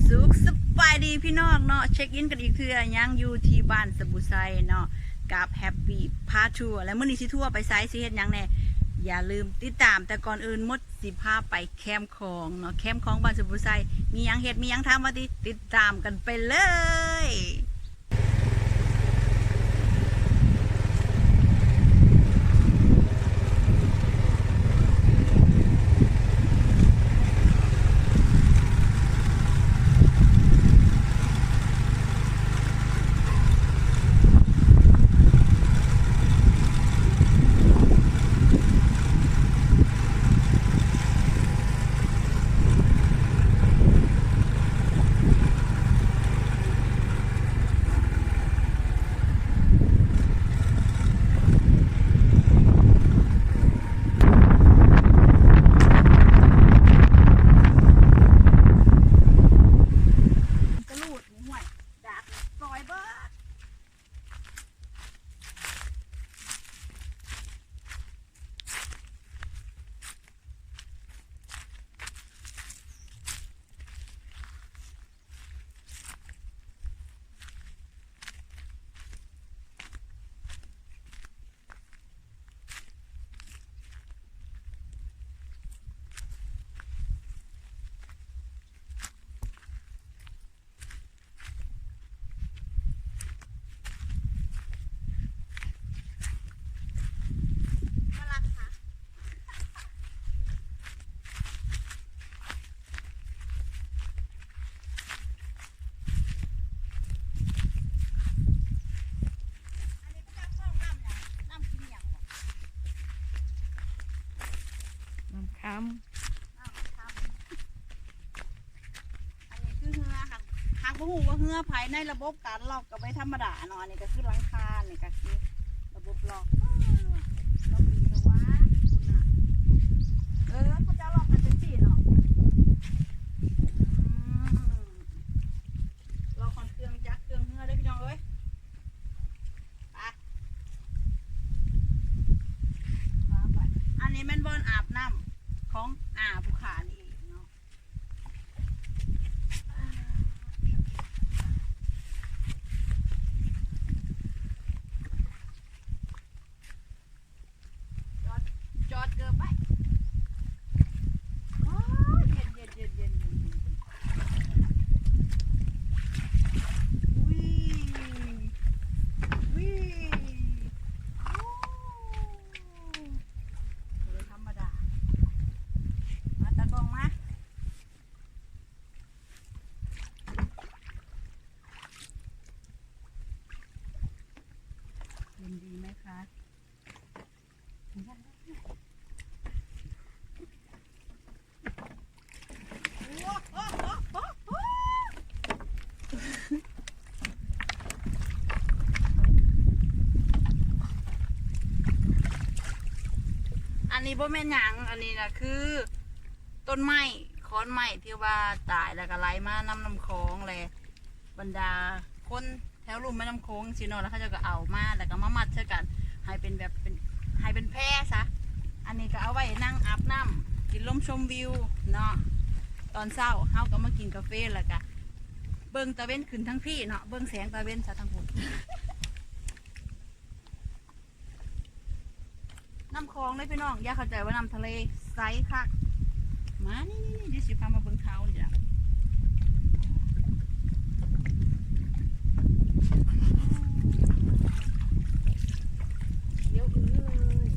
สุขสบายดีพี่น้องเนาะเช็คอินกันอีกเทื่อยังอยู่ที่บ้านสบุไซเนาะกับแฮปปี้พาทัวร์และเมื่อนี้สิทัวร์ไปไซส์สิเฮ็ดยังแน่อย่าลืมติดตามแต่ก่อนอื่นมดสิพาไปแคมป์ของเนาะแคมป์ของบ้านสบุไซมียังเฮ็ดมียังทำมาติดตามกันไปเลยอันนี้คือเฮือหากบ่ฮู้ว่าเฮือภายในระบบการล็อกก็ไม่ธรรมดาเนาะอันนี้ก็คือหลังคานี่ก็คือระบบล็อกล็อกดีแต่ว่าคุณน่ะเขาจะล็อกกันจังซี่เนาะล็อกคอนเครื่องจักรเครื่องเฮือได้พี่น้องเอ้ยไปอันนี้แม่นบ่อนอาบน้ำของภูขานี่เองเนาะจอดเกินไปโอ้ยเย็นวิโอ้ไม่ธรรมดามาตะกองมาเย็นดีไหมคะอันนี้บ่แม่นหยังอันนี้นะคือต้นไม้ค้อนไม้ที่ว่าตายแล้วก็ไหลมาน้ำคลองเลยบรรดาคนแถวลุ่มแม่น้ำโขงสิเนาะแล้วเขาจะก็เอามาแล้วก็มามัดเท่ากันให้เป็นแบบให้เป็นแพร่ซะอันนี้ก็เอาไว้นั่งอาบน้ำกินลมชมวิวเนาะตอนเช้าเฮาก็มากินกาแฟแล้วก็เบิ่งตะเวนขึ้นทั้งพี่เนาะเบิ่งแสงตะเวนซะทั้งหมดน้ำคลองเลยพี่น้องอย่าเข้าใจว่าน้ำทะเลใสคักมานี่ดิสิพามาเบิ่งเขานี่จ้ะเดี๋ยวเลย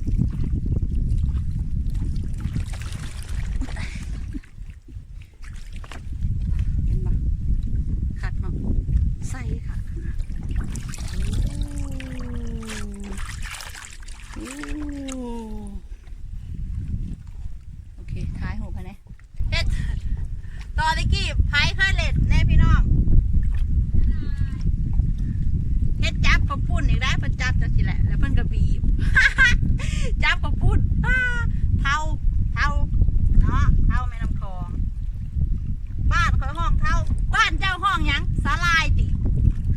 เห็นปะคักเนาะใสคักนะโอเคท้ายหูภายในเฮ็ดตอลิกี้ไพ่ค่าเล็ดแน่พี่น้องเฮ็ดจับกระปุ่นอีกได้เพิ่นจับจังสิแหละแล้วเพิ่นก็บีบ จับกระปุ่นเท่าเนาะเท่าแม่น้ำคลองบ้านคอยห้องเท่าบ้านเจ้าห้องยังสาลายติ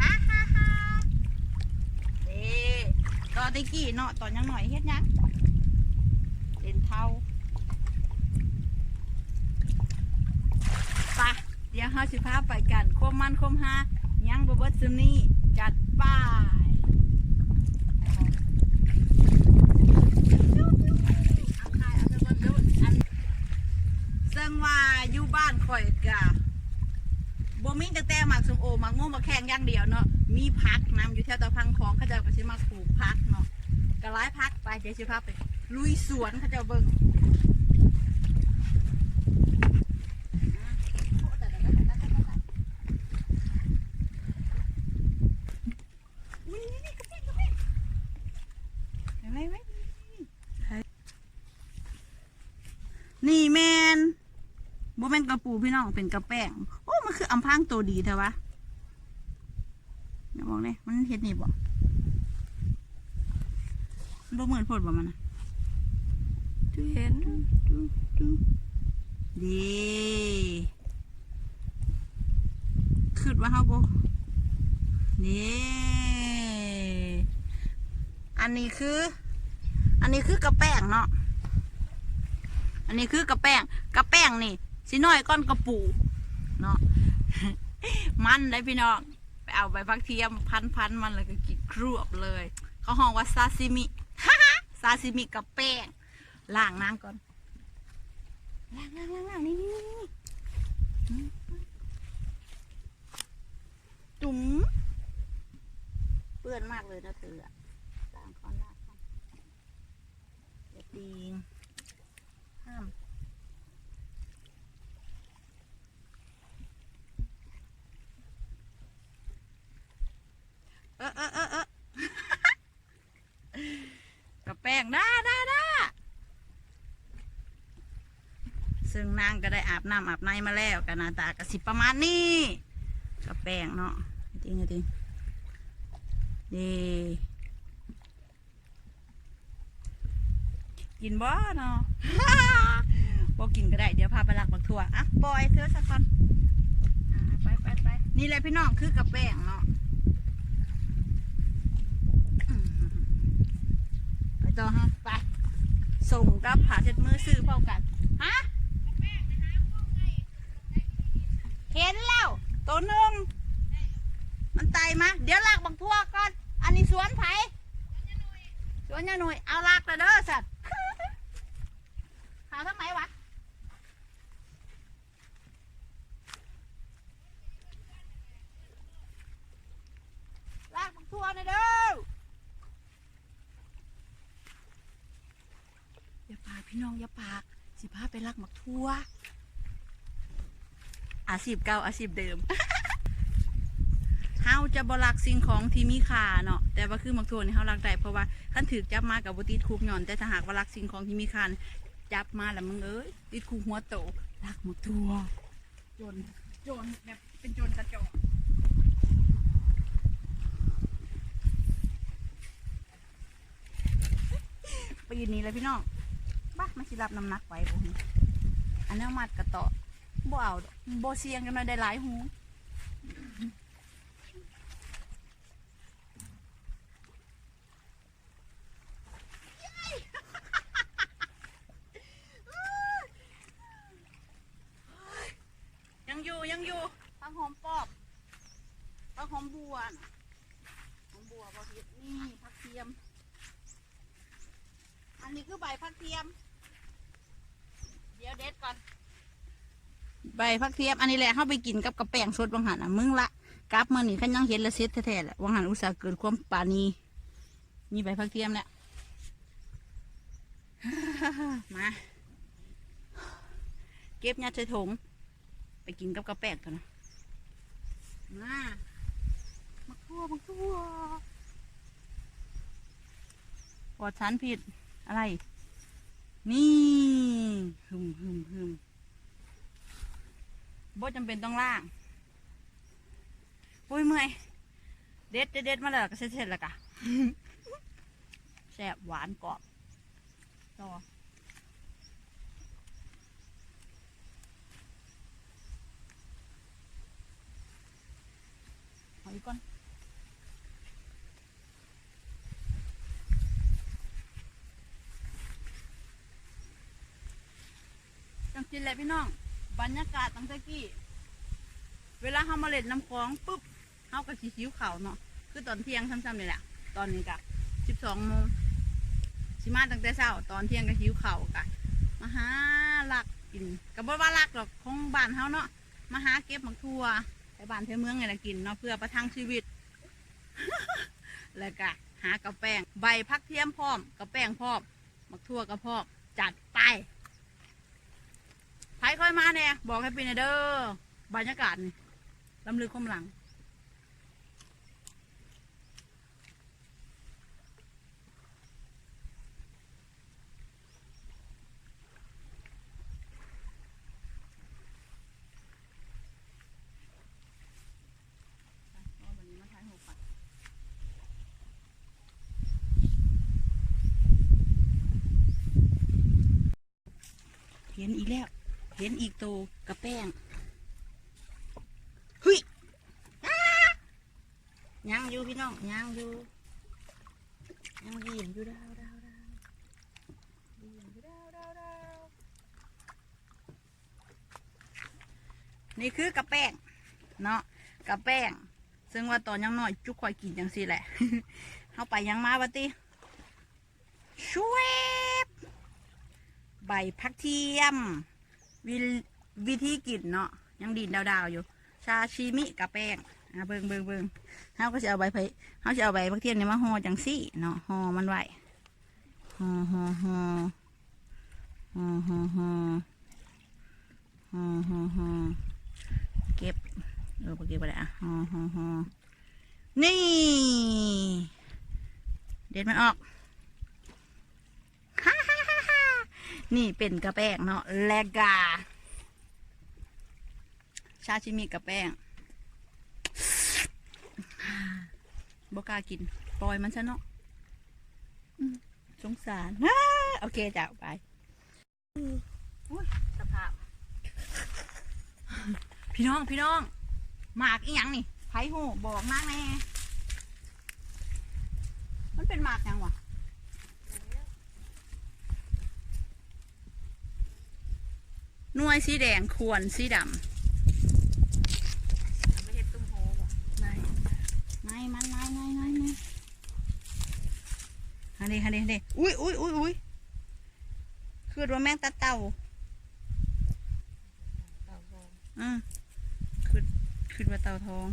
ฮ่าตอนตะกี้เนาะตอนยังหน่อยเฮ็ดยังเล่นเท่าไป เดี๋ยวเฮาสิพาไปกันโคมมันโคมหายังบ่เบิดซุนี่จัดป้ายซึ่งว่าอยู่บ้านข่อยกะบ่มีแต่หมักส้มโอหมักม่วงหมักแข้งอย่างเดียวเนาะมีพักนำอยู่แถวตะพังของเขาจะไปซื้อมาปลูกพักเนาะก็หลายพักไปเดี๋ยวสิพาไปลุยสวนเขาจะเบิ่งนี่แมนบ่แม่นกระปูพี่น้องเป็นกระแป้งโอ้มันคืออำพรางตัวดีเถอะวะอย่ามองเลยมันเห็ดนี่บ่มันบ่เหมือนโพดบ่มันนะดูเห็นดูดีคิดว่าเฮาบ่นี่อันนี้คือกระแป้งเนาะอันนี้คือกระแป้งนี่สิน้อยก้อนกระปูเนาะ มันได้พี่น้องไปเอาใบพักเทียมพันมันเลยก็กินครวบเลยเขาห้องว่าซาซิมิ ซาซิมิกระแป้งล้างน้ำก่อนล้างนี่จุ๋มเปื้อนมากเลยนะเธอล้างก่อนอย่าตีงห้ามกับแป้งได้ซึ่งนางก็ได้อาบน้ำอาบในมาแล้วกันหน้าตากระสิบประมาณนี้กับแป้งเนาะจริงดีกินบ่เนาะ บ่กินก็ได้เดี๋ยวพาไปหลักบักถั่วอ่ะบอยเธอสักคนไปนี่แหละพี่น้องคือกับแป้งเนาะไปต่อฮะไปส่งกับผ่าเช็ดมือซื้อพร้อมกันฮะเห็นแล้วตัวหนึ่งมันไตมาเดี๋ยวลากบักทั่วก่อนอันนี้สวนไผ่สวนยาหนุ่ยเอาลากเลยเด้อสัตว์หาทำไมวะลากบักทั่วเลยเด้ออย่าปากพี่น้องอย่าปากสิพาไปลากบักทั่วอาชีพเก่าอาชีพเดิม เฮาจะบลักสิ่งของที่มีค่าเนาะแต่ว่าคือมักทั่วนี่เฮารักได้เพราะว่าท่านถือจับมากับบ่ติดคุกย้อนแต่ถ้าหากว่ารักสิ่งของที่มีค่าจับมาแล้วมึงเอ้ยติดคุกหัวโตรักมักทั่วโจรแบบเป็นโจรกระจอกปีนี้เลยพี่น้องบ้ามันสิรับน้ำหนักไว้บ่อันนี้มัดกระต่อบ่เอาบ่เสียงกันมาได้หลายหูยังอยู่ผักหอมปอบผักหอมบัวนะหอมบัวบอเฮ็ดนี่ผักเทียมอันนี้คือใบผักเทียมเดี๋ยวเด็ดก่อนใบผักเทียมอันนี้แหละเข้าไปกินกับกระแป้งสดวังหันอ่ะมึงละกลับมาหนิขันยังเห็นละเซ็ตแท้ๆแหละวังหันอุตส่าห์เกิดความปานีมีใบผักเทียมเนี่ยมาเก็บยัดใส่ถุงไปกินกับกระแป้งกันนะมาทั่วปลอดสารพิษอะไรนี่หึมบ่จำเป็นต้องล่างปุ้ยเมื่อยเด็ดมาแล้วก็เสร็จแล้วกะ แซ่บหวานกรอบต่อเอาอีกก่อนจังสิแหละพี่น้องบรรยากาศตั้งแต่กี้ ามาเล่นน้ำคลองปุ๊บเฮาก็สิหิวข้าวเนาะคือตอนเที่ยงซ้ำๆนี่แหละตอนนี้ก็12 โมงสิมาตั้งแต่เช้าตอนเที่ยงก็หิวข้าวกะมาหาลักกินก็บ่ว่าลักหรอกของบ้านเฮาเนาะมาหาเก็บหมักทั่วไปบ้านเทเมืองไงล่ะกินเนาะเพื่อประทังชีวิต แล้วก็หากระแป้งใบพักเทียมพร้อมกระแป้งพร้อมหมักทั่วกระพร้อมจัดไปไผค่อยมาแน่บอกให้เป็นเด้อบรรยากาศนี่ลำลึกความหลังเห็นอีกแล้วเห็นอีกโตกระแป้งเฮ้ยยังอยู่พี่น้องยังอยู่ยังดีอยู่ดาวดีอยู่ดาวนี่คือกระแป้งเนาะกระแป้งซึ่งว่าตอนยังน้อยจุกคอยกินจังสิแหละ เข้าไปยังมาวะติช่วยใบพักเทียมวิธีกินเนาะยังดินดาวอยู่ชาชิมิกระแป้งเบิ่งเขาก็จะเอาใบเขาจะเอาใบพักเทียมนี่มาห่อจังซี่เนาะห่อมันไว้ห่อเก็บเก็บไปเลยอ่ะห่อนี่เด็ดมันออกนี่เป็นกระแป้งเนาะแลกาชาชิมิกระแป้งบกล้ากินปล่อยมันซะเนาะสงสารโอเคจ้ะไปสภาพพี่น้องหมากอีหยังนี่ไผ่หูบอกมากแน่มันเป็นหมากยังวะหน่วยสีแดงควรสีดำไม่เห็นตุ้มโฮบ่ไม่ฮันดีอุ้ยคือว่าแมงตาเต่าคือว่าเต่าทอง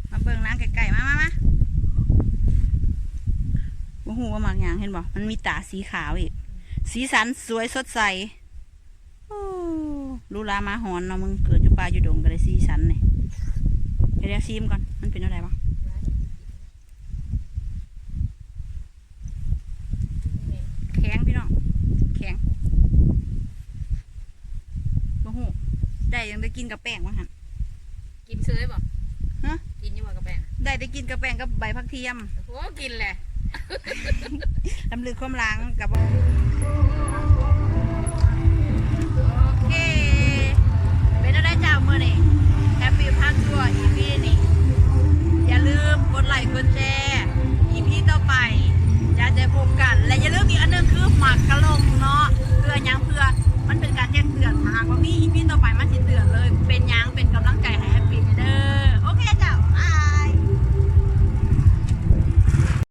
มาเบิ่งล้างไก่มาว่าหูว่าหมากอย่างเห็นบ่มันมีตาสีขาวอีกสีสันสวยสดใสลูลามาหอนเนาะมึงเกิดอยู่ป่าอยู่ดงกันเลยสีสันเนี่ยเดี๋ยวซีมก่อนมันเป็นอะไรบ้างแข็งพี่น้องแข็งบ่หูได้ยังได้กินกับแป้งวะฮะกินเซยบ่ฮะกินยี่บ่กับแป้งได้กินกับแป้งกับใบผักเทียมโอ้กินแหละลำลึกความหลังกับ